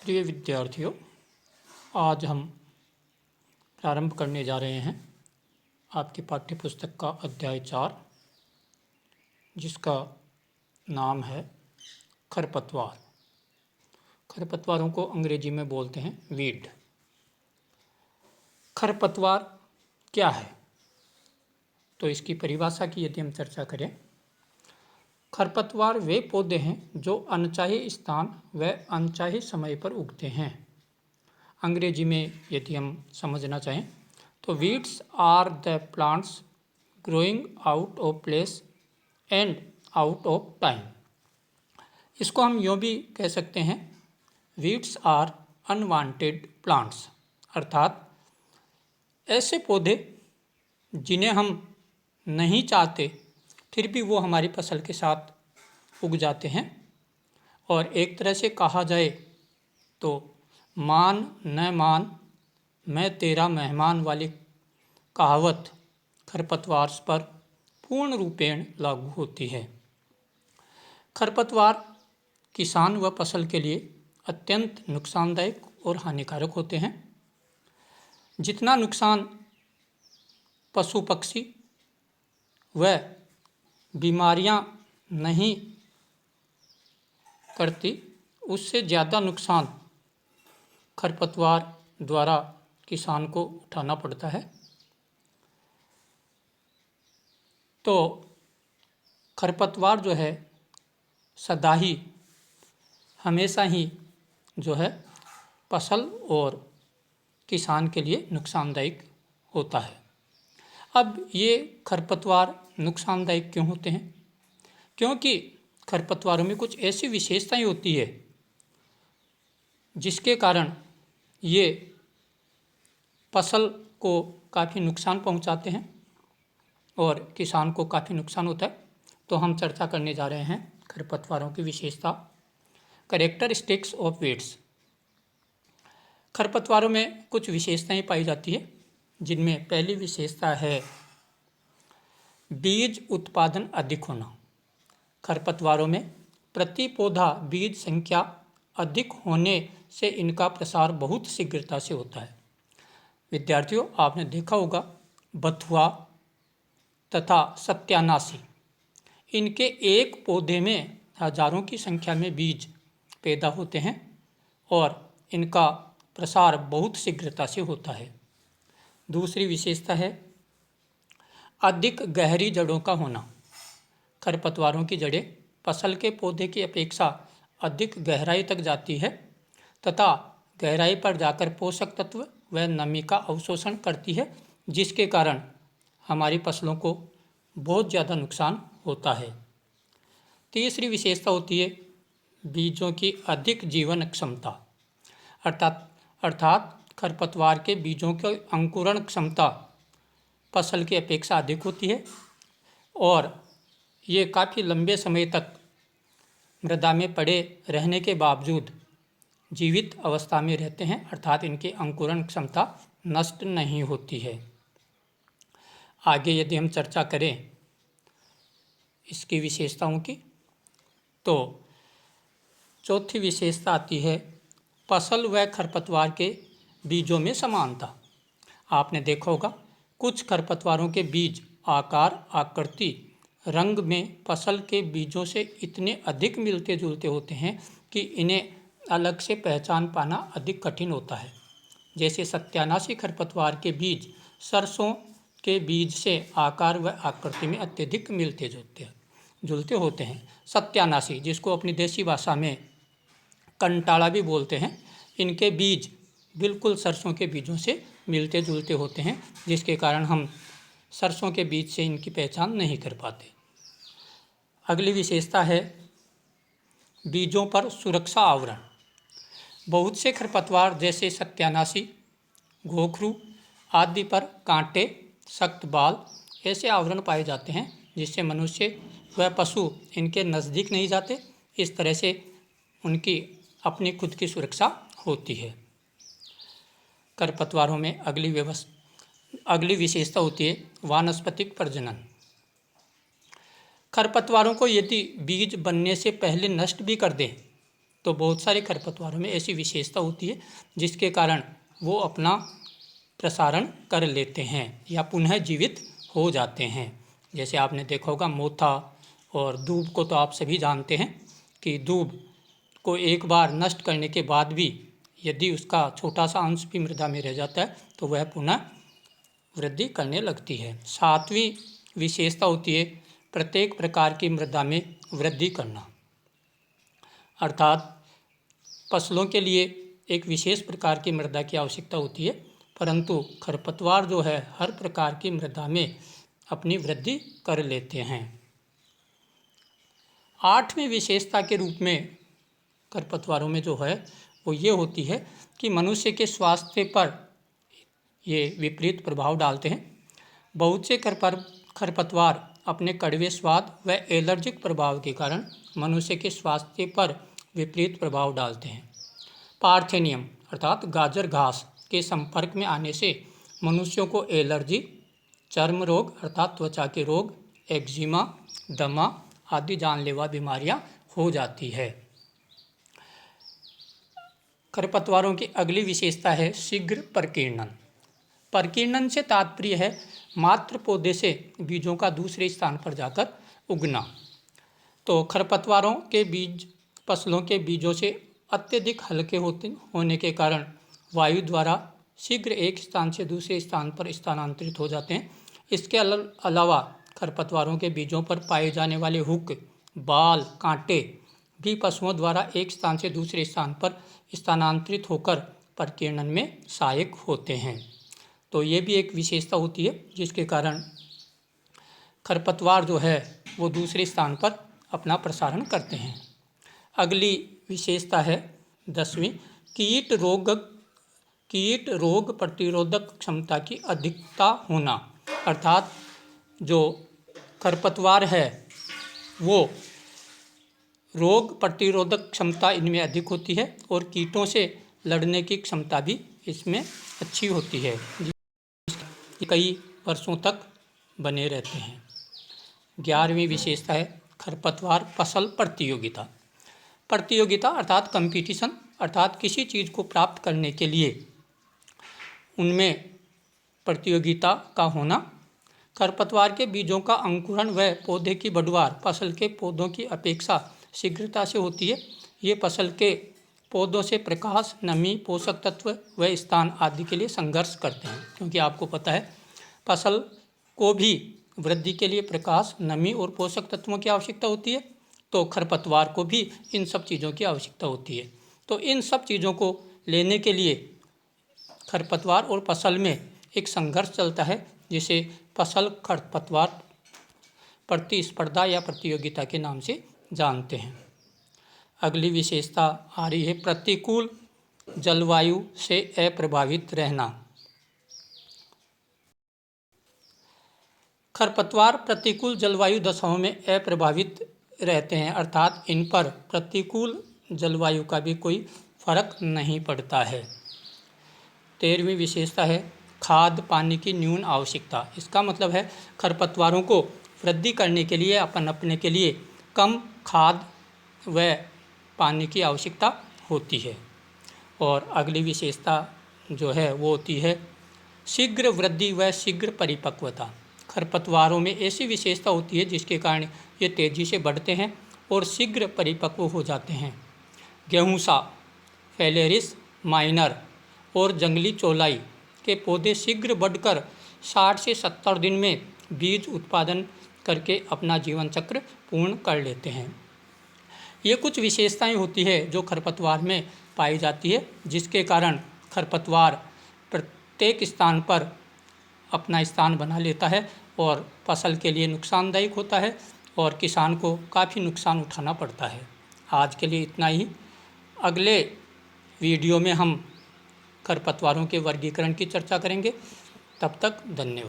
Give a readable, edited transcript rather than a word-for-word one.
प्रिय विद्यार्थियों, आज हम प्रारंभ करने जा रहे हैं आपकी पाठ्य पुस्तक का अध्याय 4, जिसका नाम है खरपतवार। खरपतवारों को अंग्रेजी में बोलते हैं वीड। खरपतवार क्या है, तो इसकी परिभाषा की यदि हम चर्चा करें, खरपतवार वे पौधे हैं जो अनचाहे स्थान व अनचाहे समय पर उगते हैं। अंग्रेजी में यदि हम समझना चाहें तो weeds are the plants growing out of place and out of time. इसको हम यूँ भी कह सकते हैं, वीड्स आर अनवांटेड प्लांट्स, अर्थात ऐसे पौधे जिन्हें हम नहीं चाहते फिर भी वो हमारी फसल के साथ उग जाते हैं। और एक तरह से कहा जाए तो मान न मान मैं तेरा मेहमान वाली कहावत खरपतवार पर पूर्ण रूपेण लागू होती है। खरपतवार किसान व फसल के लिए अत्यंत नुकसानदायक और हानिकारक होते हैं। जितना नुकसान पशु पक्षी व बीमारियां नहीं करती, उससे ज़्यादा नुकसान खरपतवार द्वारा किसान को उठाना पड़ता है। तो खरपतवार जो है सदा ही हमेशा ही जो है फसल और किसान के लिए नुकसानदायक होता है। अब ये खरपतवार नुकसानदायक क्यों होते हैं? क्योंकि खरपतवारों में कुछ ऐसी विशेषताएं होती है जिसके कारण ये फसल को काफ़ी नुकसान पहुंचाते हैं और किसान को काफ़ी नुकसान होता है। तो हम चर्चा करने जा रहे हैं खरपतवारों की विशेषता, कैरेक्टरिस्टिक्स ऑफ वीड्स। खरपतवारों में कुछ विशेषताएं पाई जाती है, जिनमें पहली विशेषता है बीज उत्पादन अधिक होना। खरपतवारों में प्रति पौधा बीज संख्या अधिक होने से इनका प्रसार बहुत शीघ्रता से होता है। विद्यार्थियों, आपने देखा होगा बथुआ तथा सत्यानाशी, इनके एक पौधे में हजारों की संख्या में बीज पैदा होते हैं और इनका प्रसार बहुत शीघ्रता से होता है। दूसरी विशेषता है अधिक गहरी जड़ों का होना। खरपतवारों की जड़ें फसल के पौधे की अपेक्षा अधिक गहराई तक जाती है तथा गहराई पर जाकर पोषक तत्व व नमी का अवशोषण करती है, जिसके कारण हमारी फसलों को बहुत ज़्यादा नुकसान होता है। तीसरी विशेषता होती है बीजों की अधिक जीवन क्षमता, अर्थात खरपतवार के बीजों की अंकुरण क्षमता फसल की अपेक्षा अधिक होती है और ये काफ़ी लंबे समय तक मृदा में पड़े रहने के बावजूद जीवित अवस्था में रहते हैं, अर्थात इनकी अंकुरण क्षमता नष्ट नहीं होती है। आगे यदि हम चर्चा करें इसकी विशेषताओं की, तो चौथी विशेषता आती है फसल व खरपतवार के बीजों में समानता। आपने देखा होगा कुछ खरपतवारों के बीज आकार, आकृति, रंग में फसल के बीजों से इतने अधिक मिलते जुलते होते हैं कि इन्हें अलग से पहचान पाना अधिक कठिन होता है। जैसे सत्यानाशी खरपतवार के बीज सरसों के बीज से आकार व आकृति में अत्यधिक मिलते जुलते होते हैं। सत्यानाशी, जिसको अपनी देसी भाषा में कंटाला भी बोलते हैं, इनके बीज बिल्कुल सरसों के बीजों से मिलते जुलते होते हैं, जिसके कारण हम सरसों के बीज से इनकी पहचान नहीं कर पाते। अगली विशेषता है बीजों पर सुरक्षा आवरण। बहुत से खरपतवार जैसे सत्यानाशी, गोखरू आदि पर कांटे, सख्त बाल ऐसे आवरण पाए जाते हैं जिससे मनुष्य व पशु इनके नज़दीक नहीं जाते। इस तरह से उनकी अपनी खुद की सुरक्षा होती है। खरपतवारों में अगली विशेषता होती है वानस्पतिक प्रजनन। खरपतवारों को यदि बीज बनने से पहले नष्ट भी कर दें तो बहुत सारे खरपतवारों में ऐसी विशेषता होती है जिसके कारण वो अपना प्रसारण कर लेते हैं या पुनः जीवित हो जाते हैं। जैसे आपने देखा होगा मोथा और दूब को तो आप सभी जानते हैं कि दूब को एक बार नष्ट करने के बाद भी यदि उसका छोटा सा अंश भी मृदा में रह जाता है तो वह पुनः वृद्धि करने लगती है। 7वीं विशेषता होती है प्रत्येक प्रकार की मृदा में वृद्धि करना, अर्थात फसलों के लिए एक विशेष प्रकार की मृदा की आवश्यकता होती है, परंतु खरपतवार जो है हर प्रकार की मृदा में अपनी वृद्धि कर लेते हैं। 8वीं विशेषता के रूप में खरपतवारों में जो है वो ये होती है कि मनुष्य के स्वास्थ्य पर ये विपरीत प्रभाव डालते हैं। बहुत से खरपतवार अपने कड़वे स्वाद व एलर्जिक प्रभाव के कारण मनुष्य के स्वास्थ्य पर विपरीत प्रभाव डालते हैं। पार्थेनियम अर्थात गाजर घास के संपर्क में आने से मनुष्यों को एलर्जी, चर्म रोग अर्थात त्वचा के रोग, एक्जिमा, दमा आदि जानलेवा बीमारियां हो जाती है। खरपतवारों की अगली विशेषता है शीघ्र प्रकीर्णन। प्रकीर्णन से तात्पर्य है मात्र पौधे से बीजों का दूसरे स्थान पर जाकर उगना। तो खरपतवारों के बीज फसलों के बीजों से अत्यधिक हल्के होने के कारण वायु द्वारा शीघ्र एक स्थान से दूसरे स्थान पर स्थानांतरित हो जाते हैं। इसके अलावा खरपतवारों के बीजों पर पाए जाने वाले हुक, बाल, कांटे भी पशुओं द्वारा एक स्थान से दूसरे स्थान पर स्थानांतरित होकर प्रकीर्णन में सहायक होते हैं। तो ये भी एक विशेषता होती है जिसके कारण खरपतवार जो है वो दूसरे स्थान पर अपना प्रसारण करते हैं। अगली विशेषता है 10वीं कीट रोग प्रतिरोधक क्षमता की अधिकता होना, अर्थात जो खरपतवार है वो रोग प्रतिरोधक क्षमता इनमें अधिक होती है और कीटों से लड़ने की क्षमता भी इसमें अच्छी होती है, कई वर्षों तक बने रहते हैं। 11वीं विशेषता है खरपतवार फसल प्रतियोगिता अर्थात कंपटीशन, अर्थात किसी चीज़ को प्राप्त करने के लिए उनमें प्रतियोगिता का होना। खरपतवार के बीजों का अंकुरण व पौधे की बढ़वार फसल के पौधों की अपेक्षा शीघ्रता से होती है। ये फसल के पौधों से प्रकाश, नमी, पोषक तत्व व स्थान आदि के लिए संघर्ष करते हैं, क्योंकि आपको पता है फसल को भी वृद्धि के लिए प्रकाश, नमी और पोषक तत्वों की आवश्यकता होती है, तो खरपतवार को भी इन सब चीज़ों की आवश्यकता होती है। तो इन सब चीज़ों को लेने के लिए खरपतवार और फसल में एक संघर्ष चलता है, जिसे फसल खरपतवार प्रतिस्पर्धा या प्रतियोगिता के नाम से जानते हैं। अगली विशेषता आ रही है प्रतिकूल जलवायु से अप्रभावित रहना। खरपतवार प्रतिकूल जलवायु दशाओं में अप्रभावित रहते हैं, अर्थात इन पर प्रतिकूल जलवायु का भी कोई फर्क नहीं पड़ता है। 13वीं विशेषता है खाद पानी की न्यून आवश्यकता। इसका मतलब है खरपतवारों को वृद्धि करने के लिए, पनपने के लिए कम खाद व पानी की आवश्यकता होती है। और अगली विशेषता जो है वो होती है शीघ्र वृद्धि व शीघ्र परिपक्वता। खरपतवारों में ऐसी विशेषता होती है जिसके कारण ये तेज़ी से बढ़ते हैं और शीघ्र परिपक्व हो जाते हैं। गेहूँसा, फेलेरिस माइनर और जंगली चौलाई के पौधे शीघ्र बढ़कर 60 से 70 दिन में बीज उत्पादन करके अपना जीवन चक्र पूर्ण कर लेते हैं। ये कुछ विशेषताएं होती है जो खरपतवार में पाई जाती है, जिसके कारण खरपतवार प्रत्येक स्थान पर अपना स्थान बना लेता है और फसल के लिए नुकसानदायक होता है और किसान को काफ़ी नुकसान उठाना पड़ता है। आज के लिए इतना ही। अगले वीडियो में हम खरपतवारों के वर्गीकरण की चर्चा करेंगे। तब तक धन्यवाद।